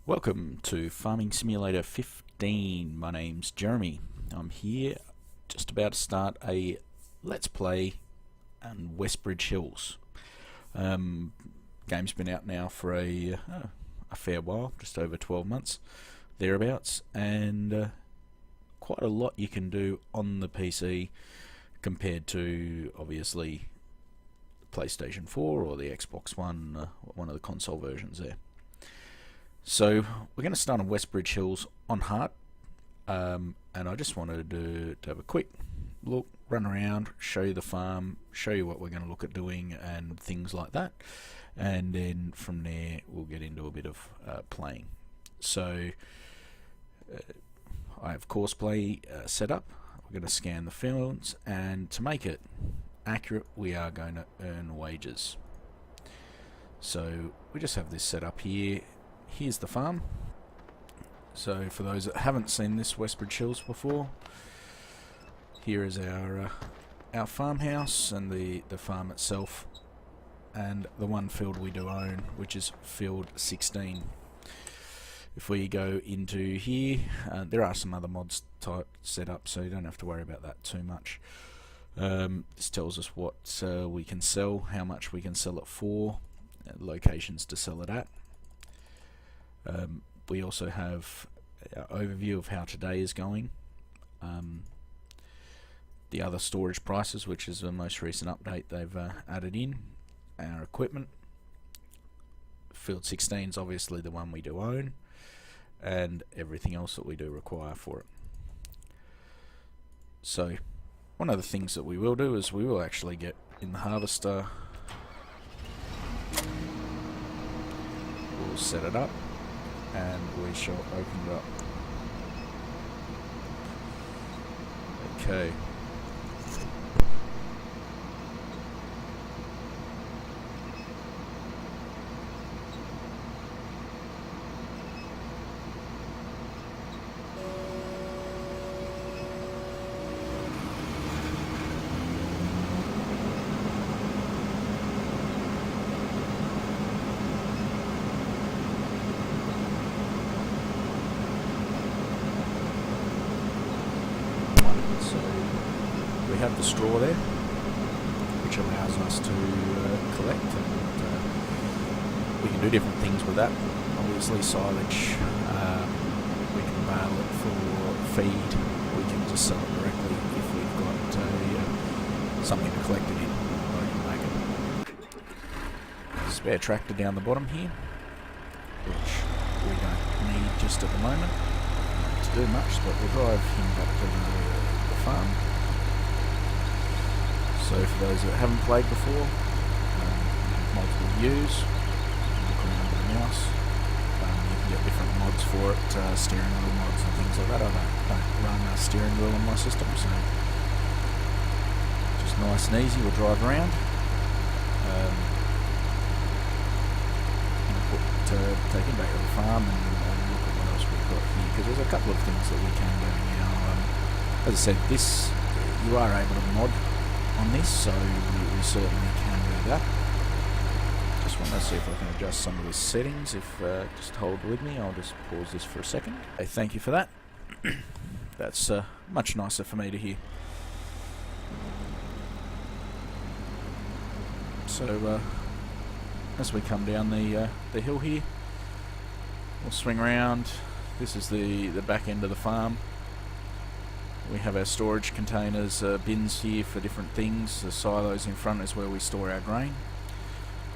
Welcome to Farming Simulator 15. My name's Jeremy. I'm here just about to start a Let's Play on Westbridge Hills. Game's been out now for a fair while, just over 12 months, thereabouts, and quite a lot you can do on the PC compared to, obviously, PlayStation 4 or the Xbox One, one of the console versions there. So we're going to start on Westbridge Hills on hard, and I just wanted to have a quick look, run around, show you the farm, show you what we're going to look at doing and things like that, and then from there we'll get into a bit of playing. So I have courseplay set up. We're going to scan the fields, and to make it accurate we are going to earn wages. So we just have this set up here. Here's the farm. So for those that haven't seen this Westbridge Hills before, here is our farmhouse and the farm itself, and the one field we do own, which is field 16. If we go into here, there are some other mods type set up, so you don't have to worry about that too much. This tells us what we can sell, how much we can sell it for, locations to sell it at. We also have an overview of how today is going, the other storage prices, which is the most recent update they've added in, our equipment. Field 16 is obviously the one we do own, and everything else that we do require for it. So one of the things that we will do is we will actually get in the harvester, we'll set it up, and we shall open it up. Okay. So we have the straw there, which allows us to collect, and we can do different things with that. Obviously silage, we can bale it for feed, we can just sell it directly if we've got something to collect it in, like a wagon. Spare tractor down the bottom here, which we don't need just at the moment to do much, but we'll drive him back to the farm. So for those that haven't played before, multiple views, you can under the mouse. You can get different mods for it, steering wheel mods and things like that. I don't run a steering wheel on my system, so just nice and easy. We'll drive around. Take him back to the farm and look at what else we've got here, because there's a couple of things that we can do now. As I said, this you are able to mod on this, so we certainly can do that. Just want to see if I can adjust some of the settings. If just hold with me, I'll just pause this for a second. Okay, thank you for that. That's much nicer for me to hear. So as we come down the hill here, we'll swing around. This is the back end of the farm. We have our storage containers, bins here for different things. The silos in front is where we store our grain.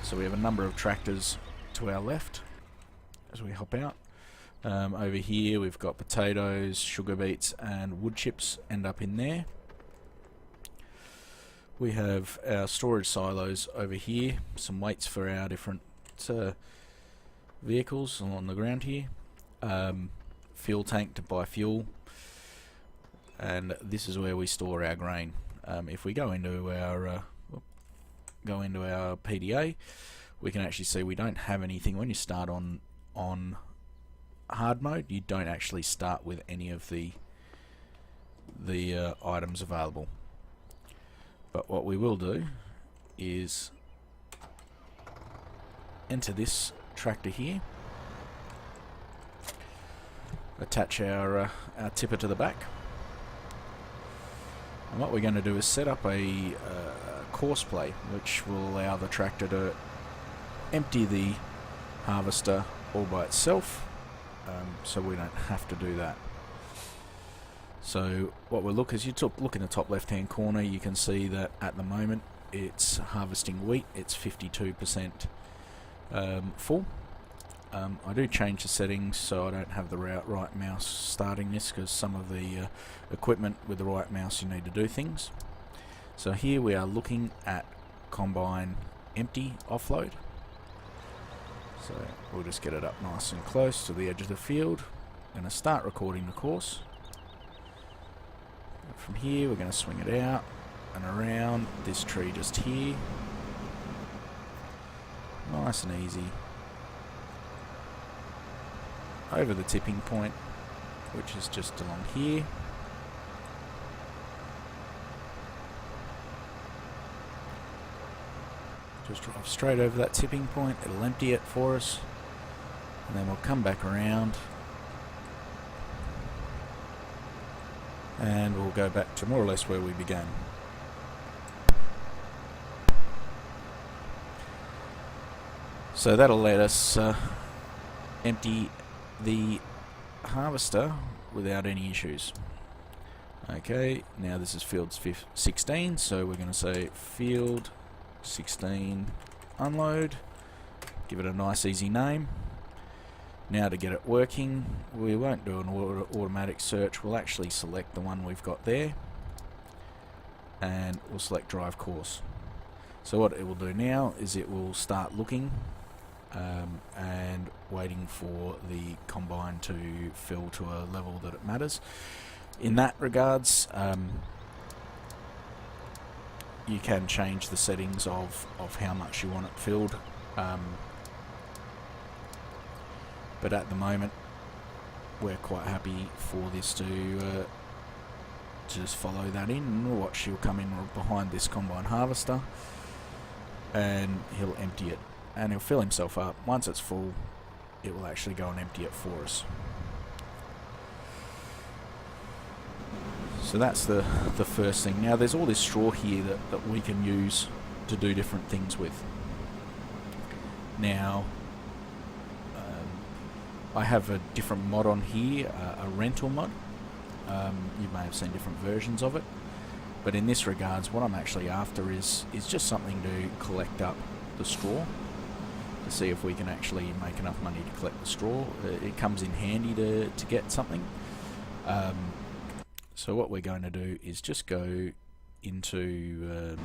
So we have a number of tractors to our left as we hop out. Over here we've got potatoes, sugar beets and wood chips end up in there. We have our storage silos over here, some weights for our different vehicles along the ground here. Fuel tank to buy fuel. And this is where we store our grain. If we go into our PDA, we can actually see we don't have anything. When you start on hard mode, you don't actually start with any of the items available. But what we will do is enter this tractor here, attach our tipper to the back. And what we're going to do is set up a course play which will allow the tractor to empty the harvester all by itself, so we don't have to do that. So what we'll look is you look in the top left hand corner, you can see that at the moment it's harvesting wheat, it's 52% full. I do change the settings so I don't have the right mouse starting this, because some of the equipment with the right mouse you need to do things. So here we are looking at combine empty offload. So we'll just get it up nice and close to the edge of the field. I'm going to start recording the course. From here we're going to swing it out and around this tree just here. Nice and easy. Over the tipping point, which is just along here. Just drive straight over that tipping point, it'll empty it for us, and then we'll come back around and we'll go back to more or less where we began. So that'll let us empty the harvester without any issues. Okay, now this is field 16, so we're going to say field 16 unload, give it a nice easy name. Now to get it working, we won't do an automatic search, we'll actually select the one we've got there and we'll select drive course. So what it will do now is it will start looking and waiting for the combine to fill to a level that it matters. In that regards, you can change the settings of how much you want it filled, but at the moment we're quite happy for this to just follow that in, and watch he'll come in behind this combine harvester and he'll empty it, and he'll fill himself up. Once it's full, it will actually go and empty it for us. So that's the first thing. Now there's all this straw here that we can use to do different things with. Now I have a different mod on here, a rental mod. You may have seen different versions of it, but in this regards what I'm actually after is just something to collect up the straw, to see if we can actually make enough money to collect the straw. It comes in handy to get something. So what we're going to do is just go into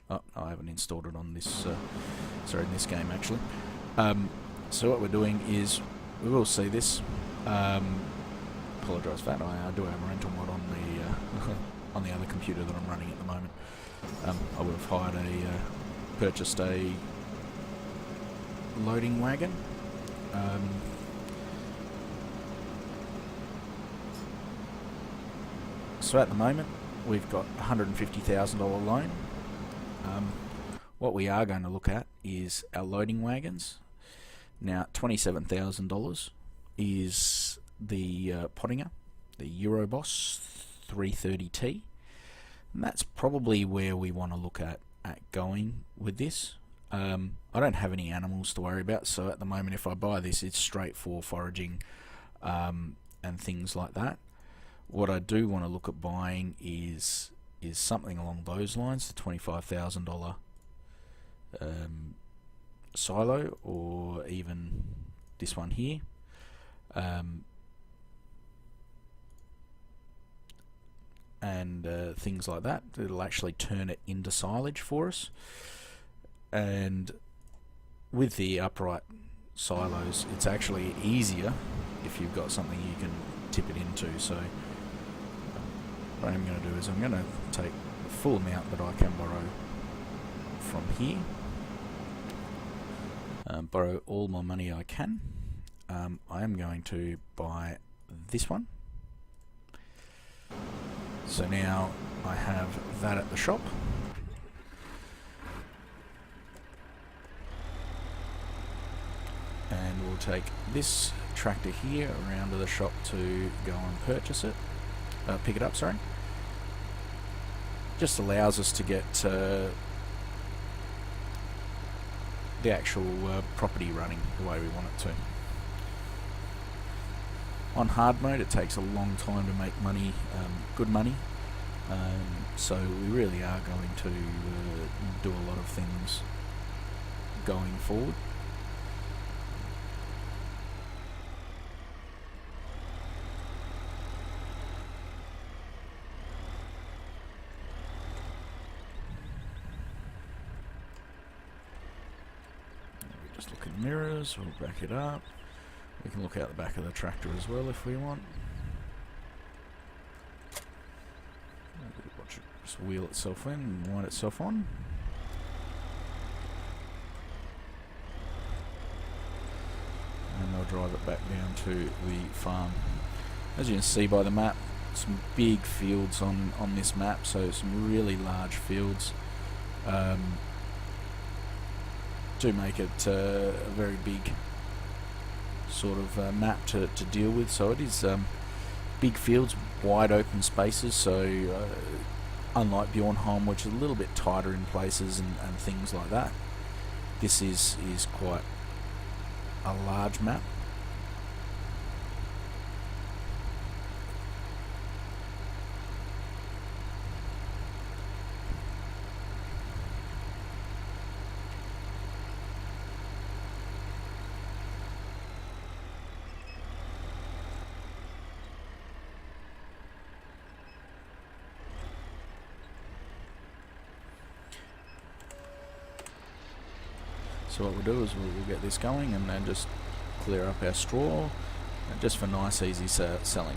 oh, I haven't installed it on this sorry, in this game actually. So what we're doing is, we will see this, apologise for that, I do have a rental mod on the on the other computer that I'm running at the moment. I would have hired purchased a loading wagon. So at the moment we've got a $150,000 loan. What we are going to look at is our loading wagons. Now $27,000 is the Pottinger, the Euroboss 330T, and that's probably where we want to look at going with this. I don't have any animals to worry about, so at the moment if I buy this, it's straight for foraging and things like that. What I do want to look at buying is something along those lines, the $25,000 silo, or even this one here. And things like that. It'll actually turn it into silage for us. And with the upright silos, it's actually easier if you've got something you can tip it into. So what I'm going to do is I'm going to take the full amount that I can borrow from here, borrow all my money I can. I am going to buy this one. So now I have that at the shop. And we'll we'll take this tractor here around to the shop to go and purchase it, pick it up, sorry. Just allows us to get the actual property running the way we want it to. On hard mode it takes a long time to make money, good money, so we really are going to do a lot of things going forward. Just look in mirrors, we'll back it up. We can look out the back of the tractor as well if we want. Watch it just wheel itself in and wind itself on. And they'll drive it back down to the farm. As you can see by the map, some big fields on this map, so some really large fields. Do make it a very big sort of map to deal with. So it is big fields, wide open spaces, so unlike Bjornholm, which is a little bit tighter in places and things like that, this is quite a large map. So what we'll do is we'll get this going and then just clear up our straw, just for nice easy selling.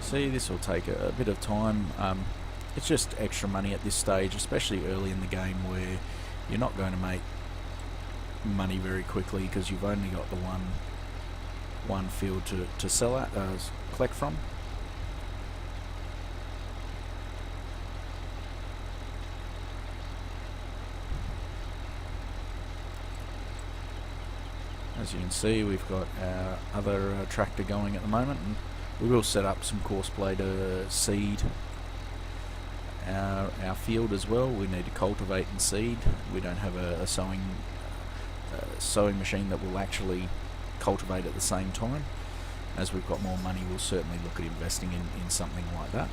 See, this will take a bit of time. It's just extra money at this stage, especially early in the game where you're not going to make money very quickly because you've only got the one field to sell at, collect from. As you can see, we've got our other tractor going at the moment, and we will set up some courseplay to seed our field as well. We need to cultivate and seed. We don't have a sowing machine that will actually cultivate at the same time. As we've got more money, we'll certainly look at investing in something like that.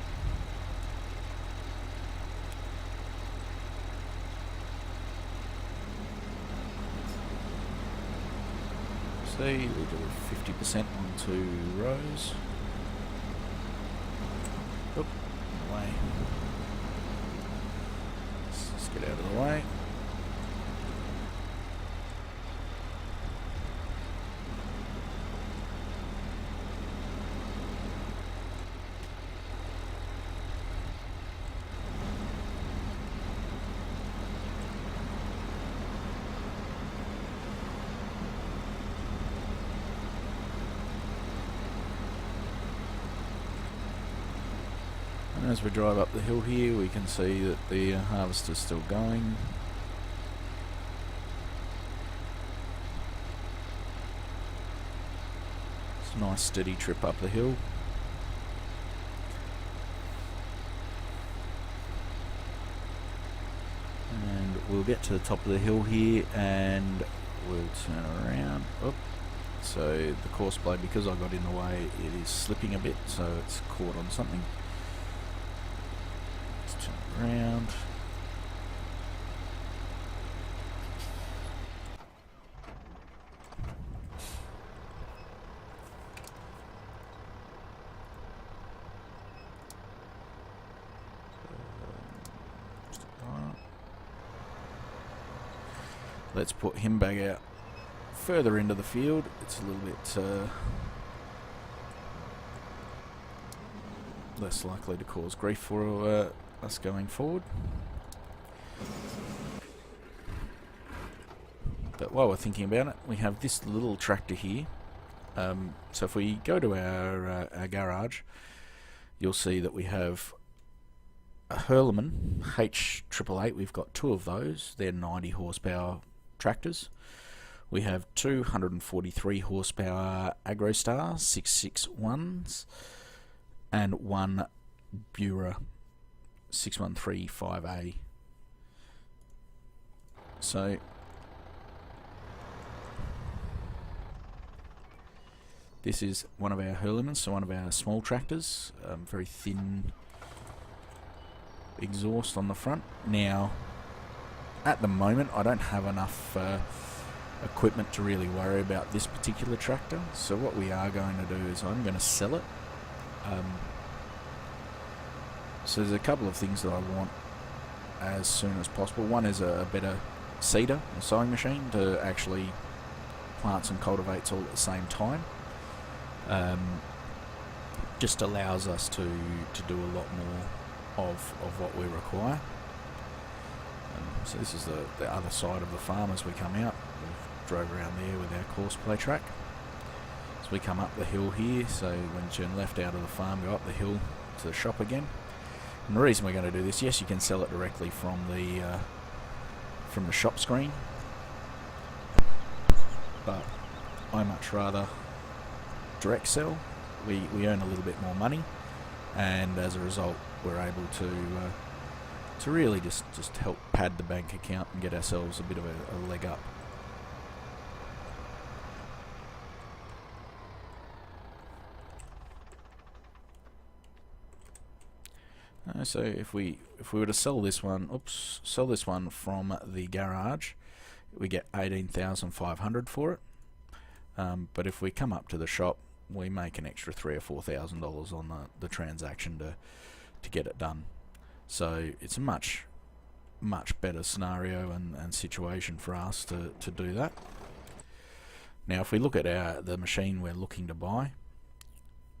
See, we do 50% on 2 rows. Oop, away. Let's get out of the way. As we drive up the hill here, we can see that the harvest is still going. It's a nice steady trip up the hill. And we'll get to the top of the hill here and we'll turn around. Oh, so the course blade, because I got in the way, it is slipping a bit, so it's caught on something. Around. Let's put him back out further into the field. It's a little bit less likely to cause grief for us going forward. But while we're thinking about it, we have this little tractor here. So if we go to our garage, you'll see that we have a Hurleman H888. We've got two of those. They're 90 horsepower tractors. We have 243 horsepower AgroStar 661s and one Bura 6135A. So this is one of our Hurlemans, so one of our small tractors, very thin exhaust on the front. Now, at the moment, I don't have enough equipment to really worry about this particular tractor, so what we are going to do is I'm going to sell it. So there's a couple of things that I want as soon as possible. One is a better seeder, a sowing machine to actually plant some cultivates all at the same time. Just allows us to do a lot more of what we require. So this is the other side of the farm as we come out. We drove around there with our course play track. So we come up the hill here, so when you turn left out of the farm, go up the hill to the shop again. And the reason we're going to do this, yes, you can sell it directly from the shop screen, but I much rather direct sell. We earn a little bit more money, and as a result we're able to really just help pad the bank account and get ourselves a bit of a leg up. So if we were to sell this one, from the garage, we get 18,500 for it. But if we come up to the shop, we make an extra $3,000 or $4,000 on the transaction to get it done. So it's a much better scenario and situation for us to do that. Now, if we look at the machine we're looking to buy,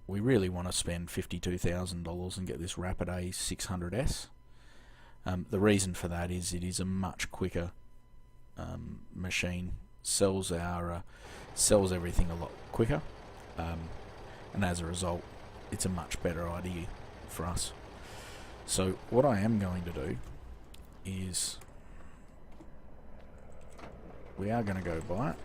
we really want to spend $52,000 and get this Rapid A 600S. The reason for that is it is a much quicker machine, sells everything a lot quicker, and as a result it's a much better idea for us. So what I am going to do is we are going to go buy it.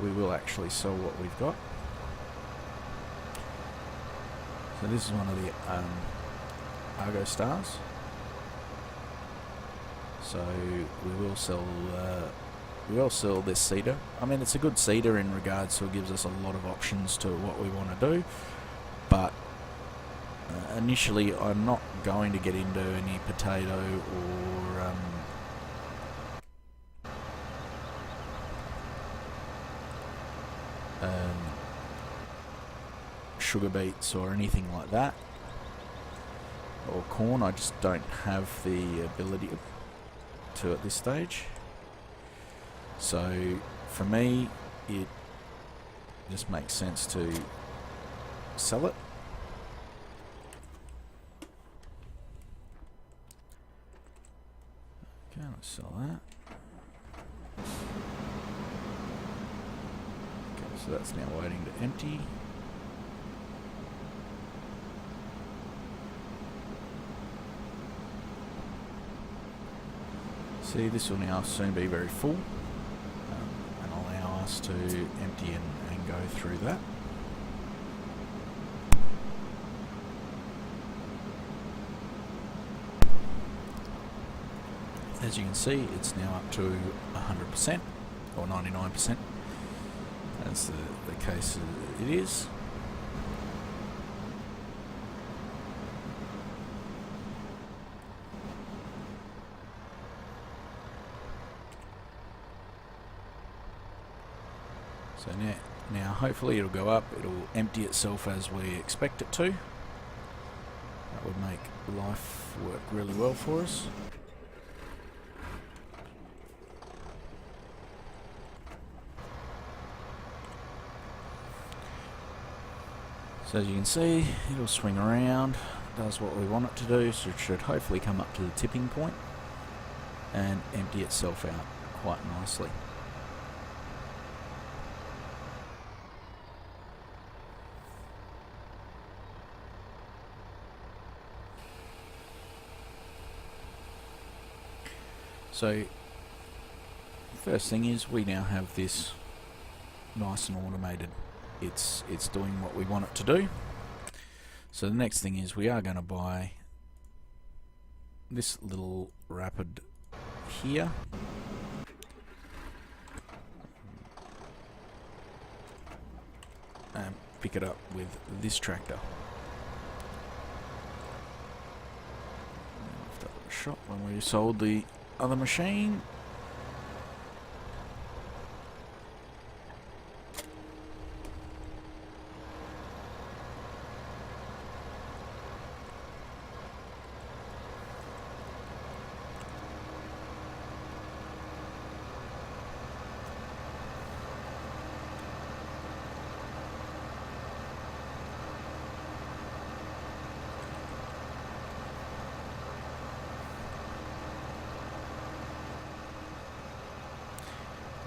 We will actually sell what we've got. So this is one of the AgroStars. So we will sell this seeder. I mean, it's a good seeder in regards to it gives us a lot of options to what we want to do. But initially, I'm not going to get into any potato or sugar beets or anything like that, or corn. I just don't have the ability to at this stage. So for me, it just makes sense to sell it. Okay, let's sell that. Okay, so that's now waiting to empty. See, this will now soon be very full, and allow us to empty and go through that. As you can see, it's now up to 100% or 99%, as the case it is. So now hopefully it'll go up, it'll empty itself as we expect it to. That would make life work really well for us. So as you can see, it'll swing around, does what we want it to do, so it should hopefully come up to the tipping point and empty itself out quite nicely. So first thing is we now have this nice and automated. It's doing what we want it to do. So the next thing is we are going to buy this little rapid here. And pick it up with this tractor. After the shop when we sold the other machine.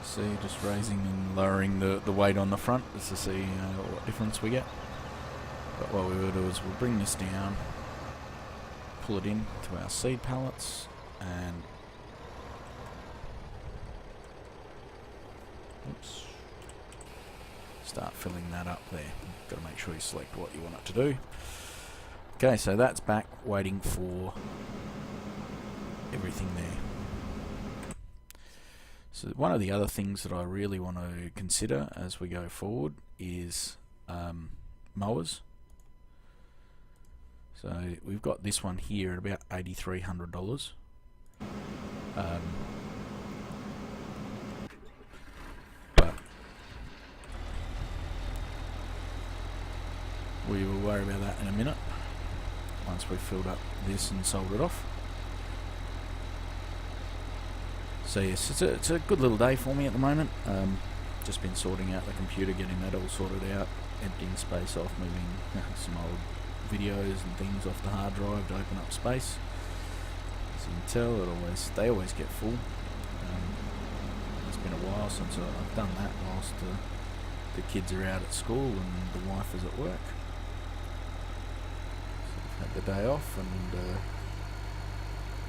See, just raising and lowering the weight on the front just to see what difference we get. But what we will do is we'll bring this down, pull it in to our seed pallets, and oops, start filling that up there. Got to make sure you select what you want it to do. Okay, so that's back, waiting for everything there. So one of the other things that I really want to consider as we go forward is mowers. So we've got this one here at about $8,300. But we will worry about that in a minute once we've filled up this and sold it off. So yes, it's a good little day for me at the moment. Just been sorting out the computer, getting that all sorted out, emptying space off, moving some old videos and things off the hard drive to open up space. As you can tell, they always get full. It's been a while since I've done that whilst the kids are out at school and the wife is at work. So I've had the day off, and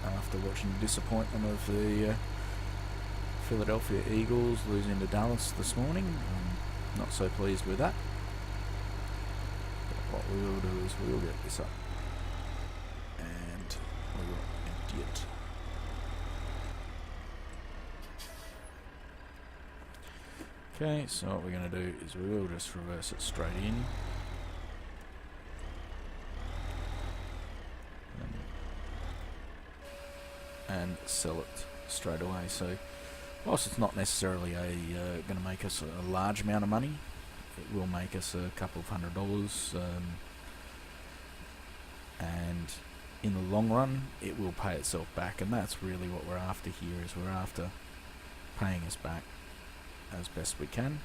after watching the disappointment of the Philadelphia Eagles losing to Dallas this morning, I'm not so pleased with that. But what we will do is we will get this up and we will empty it. Okay, so what we're going to do is we will just reverse it straight in. And sell it straight away. So whilst it's not necessarily going to make us a large amount of money, it will make us a couple of $100, and in the long run it will pay itself back, and that's really what we're after here. Is we're after paying us back as best we can.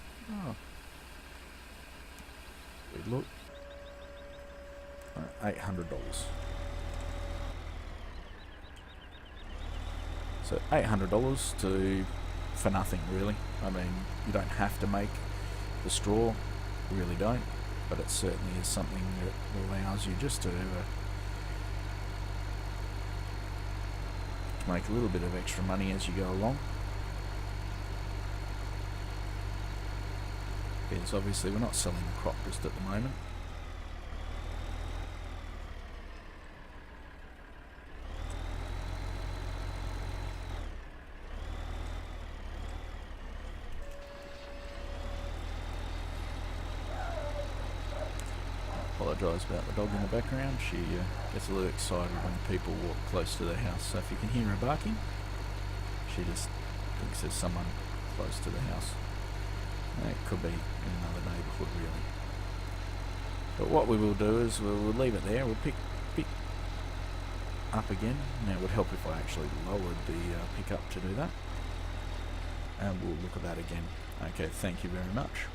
We look $800. So $800 for nothing, really. I mean, you don't have to make the straw, you really don't, but it certainly is something that allows you just to make a little bit of extra money as you go along. Because obviously we're not selling the crop just at the moment. Apologise about the dog in the background. She gets a little excited when people walk close to the house, so if you can hear her barking, she just thinks there's someone close to the house. It could be in another neighbourhood, really. But what we will do is we'll leave it there. We'll pick up again. Now it would help if I actually lowered the pickup to do that, and we'll look at that again. Okay, thank you very much.